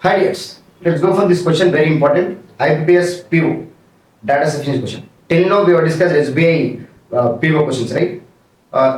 Hi dears, let's go for this question, very important. IPS PO, data sufficiency question. Till now we have discussed SBI PO questions, right?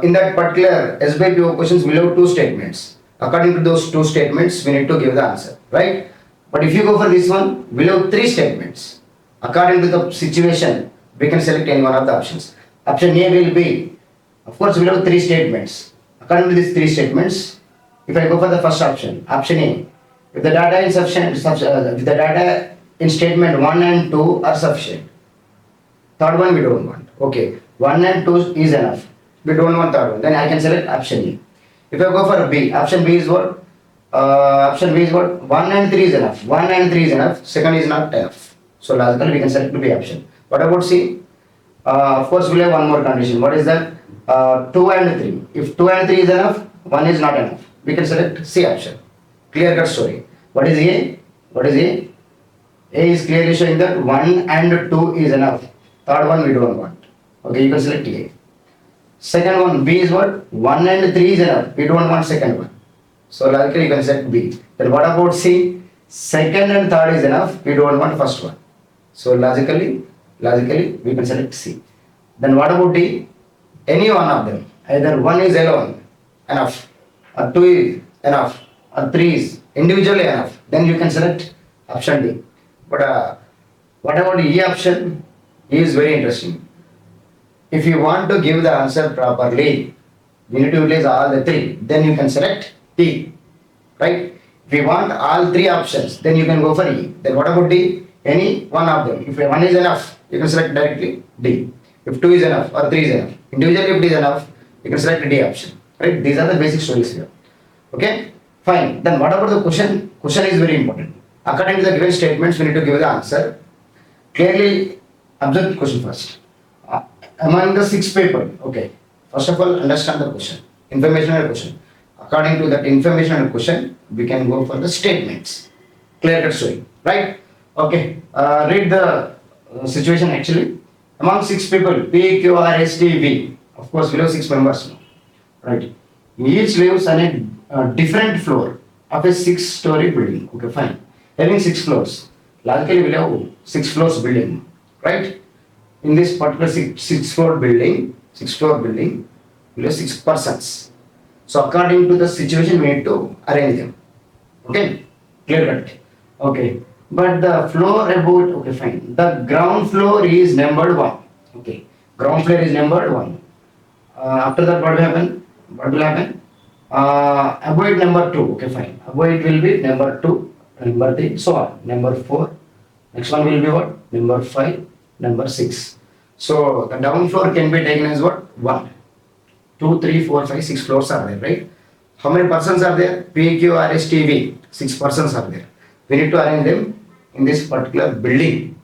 In that particular SBI PO questions, we have two statements. According to those two statements, we need to give the answer, right? But if you go for this one, we have three statements. According to the situation, we can select any one of the options. Option A will be, of course, we have three statements. According to these three statements, if I go for the first option, option A, if the data is sufficient, if the data in statement 1 and 2 are sufficient, third one we don't want. Okay, 1 and 2 is enough. We don't want third one. Then I can select option E. If I go for B, option B is what? Option B is what? 1 and 3 is enough. 1 and 3 is enough. Second is not enough. So logically we can select B option. What about C? Of course we'll have one more condition. What is that? 2 and 3. If 2 and 3 is enough, 1 is not enough. We can select C option. Clear cut story. What is A? What is A? A is clearly showing that 1 and 2 is enough. Third one we don't want. Okay, you can select A. Second one, B is what? 1 and 3 is enough. We don't want second one. So logically you can select B. Then what about C? Second and third is enough. We don't want first one. So logically we can select C. Then what about D? Any one of them. Either 1 is alone enough, or 2 is enough, or 3 is individually enough. Then you can select option D. But what about E option? E is very interesting. If you want to give the answer properly, you need to utilize all the three. Then you can select D, right? If you want all three options, then you can go for E. Then what about D? Any one of them. If one is enough, you can select directly D. If 2 is enough or 3 is enough, individually if it is enough, you can select D option, right? These are the basic stories here. Okay, fine. Then what about the question? Question is very important. According to the given statements, we need to give the answer. Clearly observe the question first. Among the 6 people, okay, first of all understand the question, information and question. According to that information and question, we can go for the statements. Clear cut story, right? Okay, read the situation actually. Among 6 people, P, Q, R, S, T, V, of course we have 6 members now, right? Each lives on a different floor of a 6-story building, okay, fine. Having 6 floors, logically we have 6 floors building, right? In this particular 6-floor building, we have 6 persons. So according to the situation, we need to arrange them. Okay, clear cut. Okay, but the floor about, okay, fine. The ground floor is numbered 1. Okay, ground floor is numbered 1. After that, what will happen? What will happen? Avoid number 2. Okay, fine. Avoid will be number 2, number 3, so on. Number 4. Next one will be what? Number 5. Number 6. So the down floor can be taken as what? 1, 2, 3, 4, 5, 6 floors are there, right? How many persons are there? P, Q, R, S, T, V. 6 persons are there. We need to arrange them in this particular building.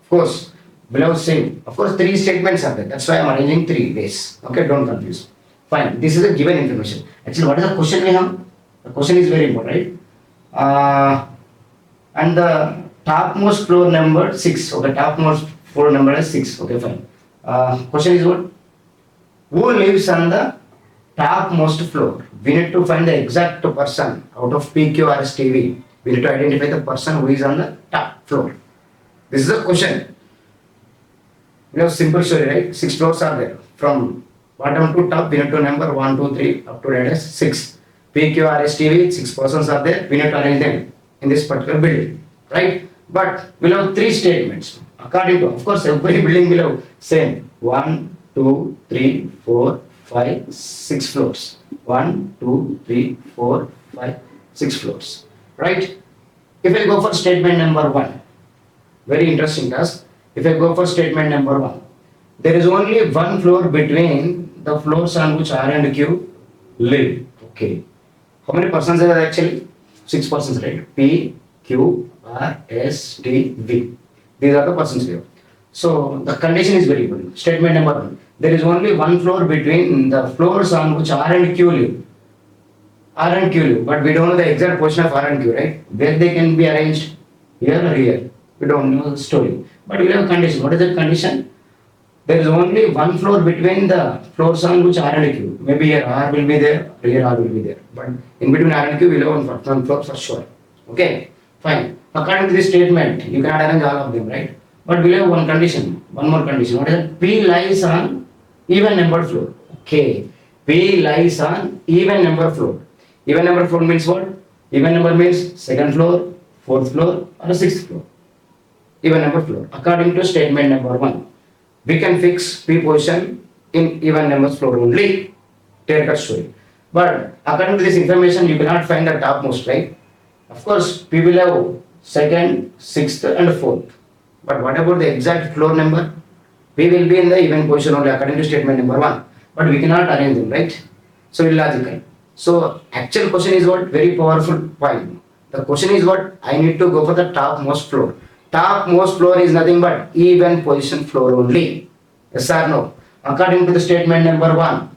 Of course, below same. Of course, 3 statements are there. That's why I'm arranging 3 ways. Okay, don't confuse. Fine. This is a given information. Actually, what is the question we have? The question is very important, right? And the topmost floor number 6. Okay, topmost floor number is 6. Okay, fine. Question is what? Who lives on the topmost floor? We need to find the exact person out of P, Q, R, S, T, V. We need to identify the person who is on the top floor. This is a question. We have simple story, right? 6 floors are there. From bottom to top, we need to number 1, 2, 3, up to that is 6. P, Q, R, S, T, V, 6 persons are there. We need to arrange them in this particular building, right? But we will have 3 statements. According to, of course, every building will have same 1, 2, 3, 4, 5, 6 floors. 1, 2, 3, 4, 5, 6 floors, right? If I go for statement number 1, very interesting task. If I go for statement number 1, there is only one floor between the floors on which R and Q live. Okay. How many persons are there actually? 6 persons, right? P, Q, R, S, T, V. These are the persons here. So the condition is very important. Statement number 1. There is only one floor between the floors on which R and Q live. R and Q live, but we don't know the exact position of R and Q, right? Where they can be arranged, here or here. We don't know the story. But we have a condition. What is that condition? There is only one floor between the floors on which R and Q. Maybe here R will be there, here R will be there. But in between R and Q, we will have one floor for sure. Okay. Fine. According to this statement, you cannot arrange all of them, right? But we'll have one condition, one more condition. What is it? P lies on even numbered floor. Okay. P lies on even number floor. Even number floor means what? Even number means second floor, fourth floor, or sixth floor. Even number floor. According to statement number 1, we can fix P position in even number floor only. Clear cut story. But according to this information, you cannot find the topmost, right? Of course, P will have second, sixth, and fourth. But what about the exact floor number? P will be in the even position only according to statement number 1. But we cannot arrange them, right? So illogical. So actual question is what? Very powerful point. The question is what? I need to go for the topmost floor. Topmost floor is nothing but even position floor only. Yes or no? According to the statement number 1,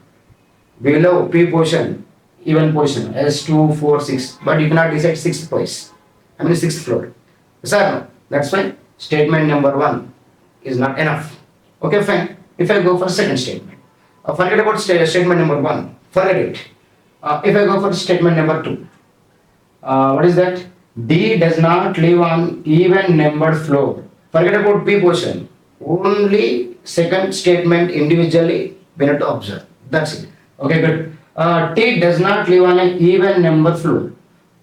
we will have P position, even position as 2, 4, 6. But you cannot decide sixth place. I mean sixth floor. Yes or no? That's why statement number 1 is not enough. Okay, fine. If I go for second statement, forget about statement number 1. Forget it. If I go for statement number 2, what is that? D does not live on even numbered floor. Forget about P position. Only second statement individually we need to observe. That's it. Okay, good. T does not live on an even number floor.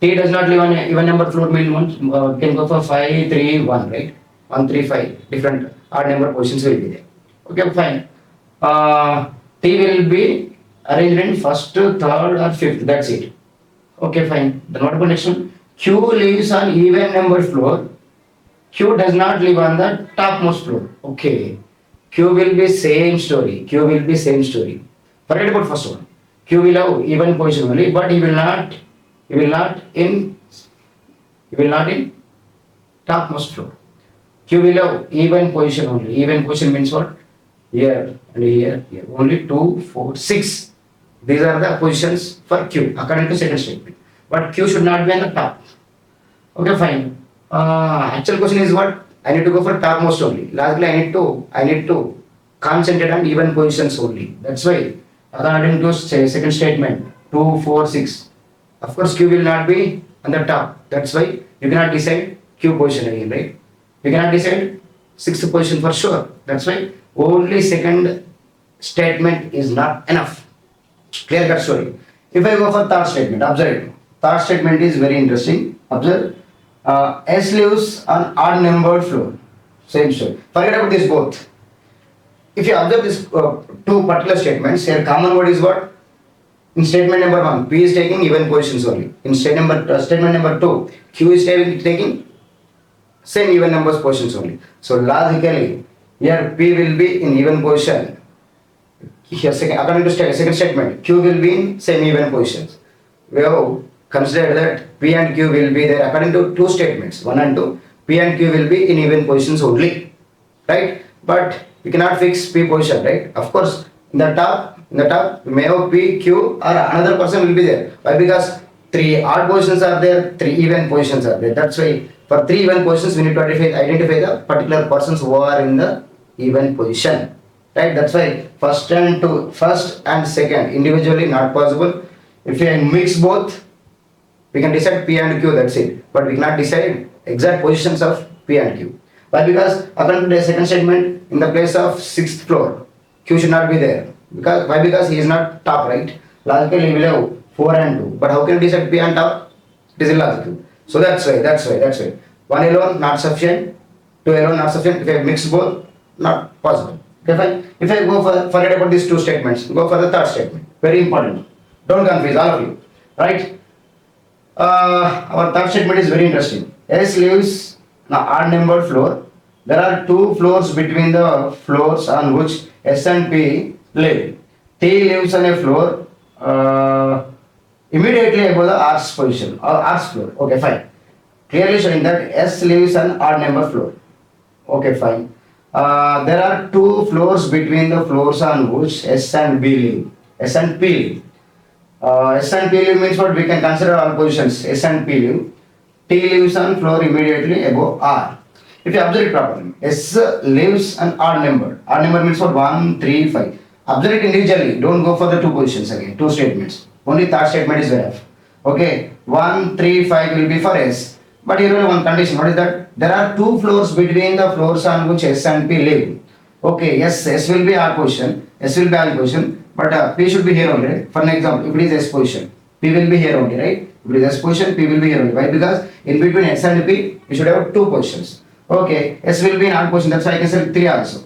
T does not live on an even number floor means can go for 5, 3, 1, right? 1, 3, 5 different odd number positions will be there. Okay, fine. T will be arranged in first, third, or fifth. That's it. Okay, fine. Then what about next one? Q lives on even number floor. Q does not live on the topmost floor. Okay. Q will be same story. Q will be same story. Forget about first one. Q will have even position only, but he will not in topmost floor. Q will have even position only. Even position means what? Here and here, here. Only 2, 4, 6. These are the positions for Q according to second statement. But Q should not be on the top. Okay, fine. Actual question is what? I need to go for topmost only. Lastly, I need to concentrate on even positions only. That's why according to second statement 2, 4, 6. Of course, Q will not be on the top. That's why you cannot decide Q position again, right? You cannot decide sixth position for sure. That's why only second statement is not enough. Clear cut story. If I go for third statement, observe it. Third statement is very interesting. Observe. S lives on odd numbered floor. Same story. Forget about this both. If you observe this two particular statements, here common word is what? In statement number 1, P is taking even positions only. In statement number 2, Q is taking same even numbers positions only. So logically, here P will be in even position. Here according to second statement, Q will be in same even positions. We have considered that P and Q will be there according to two statements, 1 and 2. P and Q will be in even positions only, right? But we cannot fix P position, right? Of course, in the top, we may have P, Q, or another person will be there. Why? Because 3 odd positions are there, 3 even positions are there. That's why for 3 even positions, we need to identify the particular persons who are in the even position, right? That's why first and second individually not possible. If we mix both, we can decide P and Q. That's it. But we cannot decide exact positions of P and Q. Why? Because according to the second statement, in the place of 6th floor, Q should not be there. Why? Because he is not top, right? Logically, he will have 4 and 2. But how can we decide P and top? It is illogical. So that's why. 1 alone not sufficient, 2 alone not sufficient. If I mix both, not possible. Okay, fine. If I go forget about these two statements, go for the third statement. Very important. Don't confuse all of you, right? Our third statement is very interesting. S lives on odd numbered floor. There are 2 floors between the floors on which S and P live. T lives on a floor immediately above the R's position or R's floor. Okay, fine. Clearly showing that S lives on odd number floor. Okay, fine. There are 2 floors between the floors on which S and B live. S and P live. S and P live means what? We can consider all positions. S and P live. T lives on floor immediately above R. If you observe it properly, S lives an odd number. Odd number means what? 1, 3, 5. Observe it individually. Don't go for the 2 positions again. 2 statements. Only third statement is enough. Okay. 1, 3, 5 will be for S. But here only one condition. What is that? There are two floors between the floors on which S and P live. Okay, yes, S will be R position, S will be R position, but P should be here only. Right? For an example, if it is S position, P will be here only, right? If it is S position, P will be here only. Why? Because in between S and P, we should have two positions. Okay, S will be in R position, that's why I can say 3 also.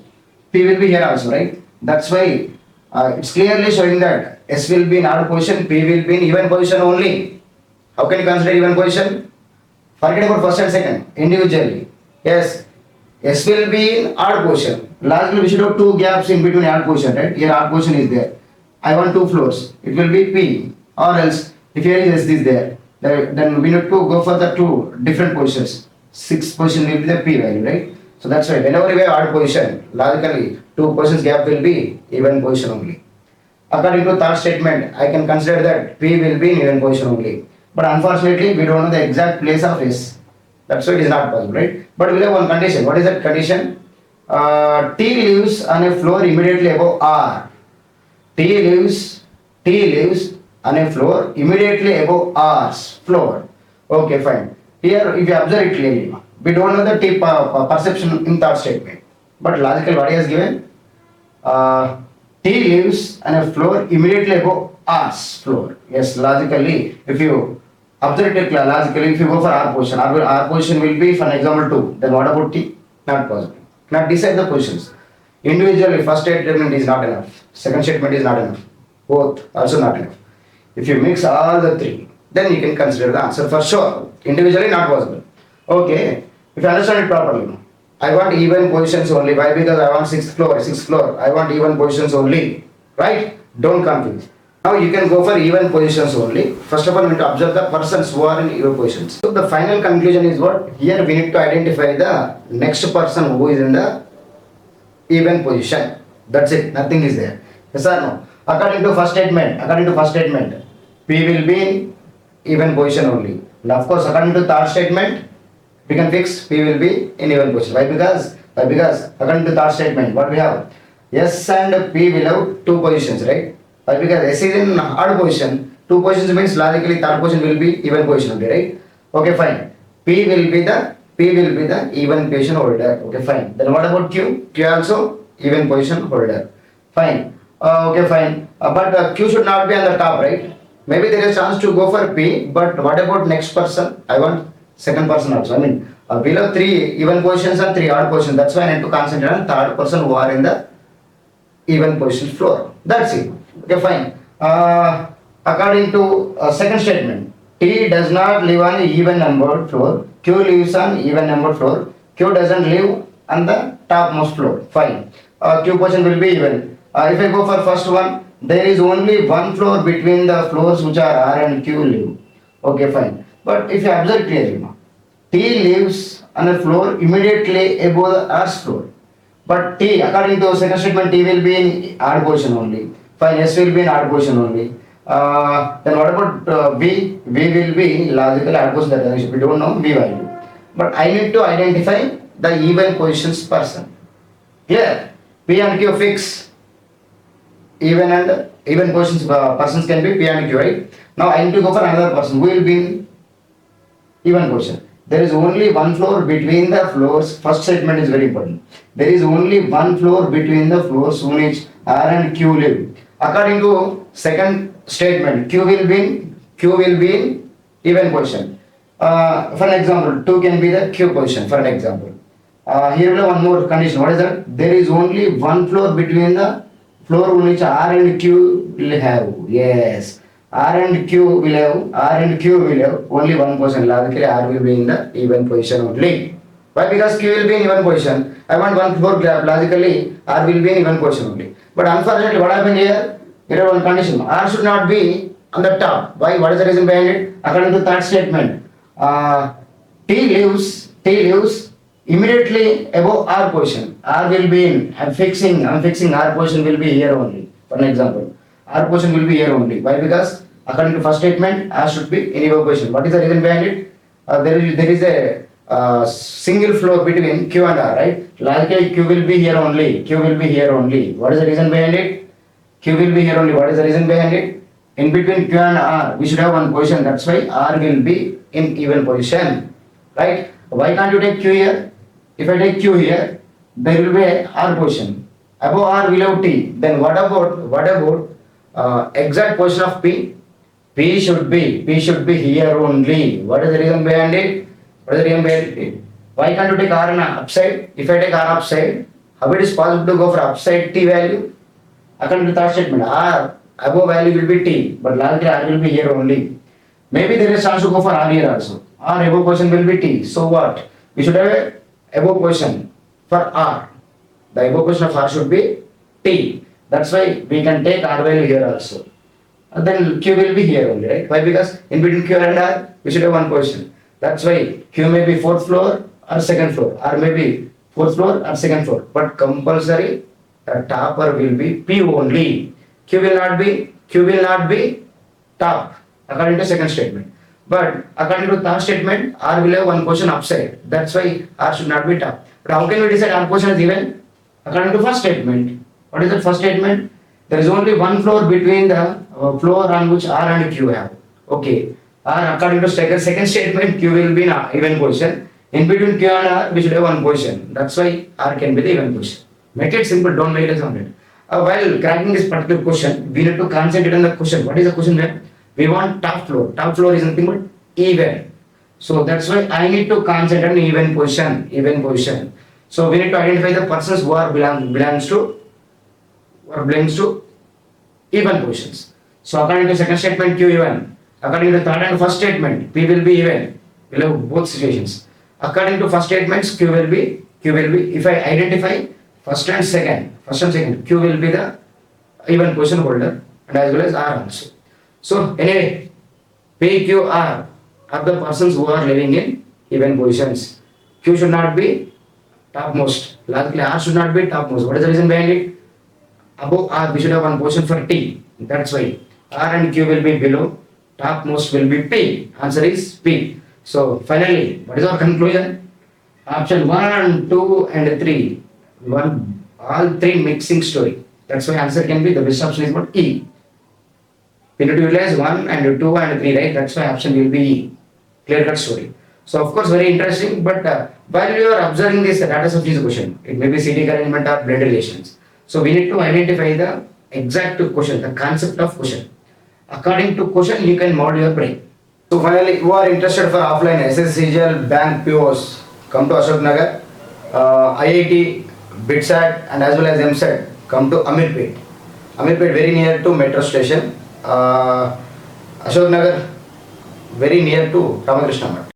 P will be here also, right? That's why it's clearly showing that S will be in odd position, P will be in even position only. How can you consider even position? Forget about first and second, individually. Yes, S will be in odd position. Lastly, we should have two gaps in between odd position, right? Here odd position is there. I want two floors. It will be P, or else if here is S is there, then we need to go for the two different positions. Sixth position will be the P value, right? So that's why whenever we have odd position, logically two positions gap will be even position only. According to third statement, I can consider that P will be in even position only. But unfortunately, we don't know the exact place of S. That's why it is not possible, right? But we have one condition. What is that condition? T lives on a floor immediately above R. T lives on a floor immediately above R's floor. Okay, fine. Here, if you observe it clearly, we don't know the T perception in third statement. But logically, what he has given? T lives on a floor immediately above R's floor. Yes, logically, if you observe it logically, if you go for R position, R position will be, for an example, 2. Then what about T? Not possible. Now decide the positions. Individually, first statement is not enough. Second statement is not enough. Both also not enough. If you mix all the three, then you can consider the answer for sure. Individually not possible. Okay. If you understand it properly, I want even positions only. Why? Because I want sixth floor. I want even positions only. Right? Don't confuse. Now you can go for even positions only. First of all, we need to observe the persons who are in even positions. So the final conclusion is what? Here we need to identify the next person who is in the even position. That's it. Nothing is there. Yes or no? According to first statement, P will be in even position only. And of course, according to third statement, we can fix P will be in even position. Why? Because according to third statement, what we have? S and P will have two positions, right? Why? Because S is in odd position. Two positions means logically third position will be even position only, right? Okay, fine. P will be the even position holder. Okay, fine. Then what about Q? Q also even position holder. Fine. Okay, fine. But Q should not be on the top, right? Maybe there is a chance to go for P, but what about next person? I want second person also. I mean, below 3 even positions and 3 odd positions. That's why I need to concentrate on third person who are in the even position floor. That's it. Okay, fine. According to second statement, T does not live on even numbered floor. Q lives on even numbered floor. Q doesn't live on the topmost floor. Fine. Q position will be even. If I go for first one, there is only one floor between the floors which are R and Q live. Okay, fine. But if you observe clearly, T lives on a floor immediately above the R's floor. But T, according to second statement, T will be in odd position only. Fine, S will be in odd position only. Then what about V? V will be logical odd position. That we don't know V value. But I need to identify the even positions person. Clear? P and Q fix. Even positions persons can be P and Q, right? Now I need to go for another person who will be in even position. There is only one floor between the floors. First statement is very important. There is only one floor between the floors on which R and Q live. According to second statement, Q will be in even position. For an example, 2 can be the Q position. For an example, here we have one more condition. What is that? There is only one floor between the floor on which R and Q will have. Yes. R and Q will have only one position. Logically, R will be in the even position only. Why? Because Q will be in even position. I want one floor gap. Logically, R will be in even position only. But unfortunately, what happened here? Here is one condition. R should not be on the top. Why? What is the reason behind it? According to third statement, T lives immediately above R position. R will be in. I'm fixing R position will be here only. For an example, R position will be here only. Why? Because according to first statement, R should be in even position. What is the reason behind it? There is a single floor between Q and R, right? Logically, Q will be here only. What is the reason behind it? Q will be here only. What is the reason behind it? In between Q and R, we should have one position. That's why R will be in even position. right? Why can't you take Q here? If I take Q here, there will be a R position. Above R below T. Then what about exact position of P? P should be here only. What is the reason behind it? What is the reason behind it? Why can't you take R on upside? If I take R upside, how it is possible to go for upside T value? According to third statement, R above value will be T, but largely R will be here only. Maybe there is chance to go for R here also. R above position will be T. So what? We should have a above position for R. The above position of R should be T. That's why we can take R value here also. And then Q will be here only, right? Why? Because in between Q and R, we should have one position. That's why Q may be fourth floor or second floor, or maybe fourth floor or second floor. But compulsory, the topper will be P only. Q will not be top according to second statement. But according to third statement, R will have one position upside. That's why R should not be top. But how can we decide R position is even? According to first statement. What is the first statement? There is only one floor between the floor on which R and Q have. Okay. R according to second statement, Q will be in even position. In between Q and R, we should have one position. That's why R can be the even position. Make it simple, don't make it complex. While cracking this particular question, we need to concentrate on the question. What is the question there? We want top floor. Top floor is nothing but even. So that's why I need to concentrate on even position. So we need to identify the persons who are belongs to even positions. So according to second statement, Q even. According to third and first statement, P will be even. We'll have both situations. According to first statements, Q will be. If I identify first and second, Q will be the even position holder and as well as R also. So anyway, P, Q, R are the persons who are living in even positions. Q should not be topmost. Lastly, R should not be topmost. What is the reason behind it? Above R, we should have one position for T. That's why R and Q will be below. Topmost will be P. Answer is P. So finally, what is our conclusion? Option 1, 2 and 3. All three mixing story. That's why answer can be the best option is what? E. We need to utilize 1 and 2 and 3, right? That's why option will be E. Clear cut story. So of course very interesting, but while you are observing this data sufficiency question, it may be CD arrangement or blood relations. So we need to identify the exact question, the concept of question. According to question, you can model your brain. So finally, who are interested for offline SSC-CGL bank POs, come to Ashok Nagar, IIT, BITSAT and as well as MSAT, come to Amirpet. Amirpet very near to metro station. Ashok Nagar very near to Ramakrishna Math.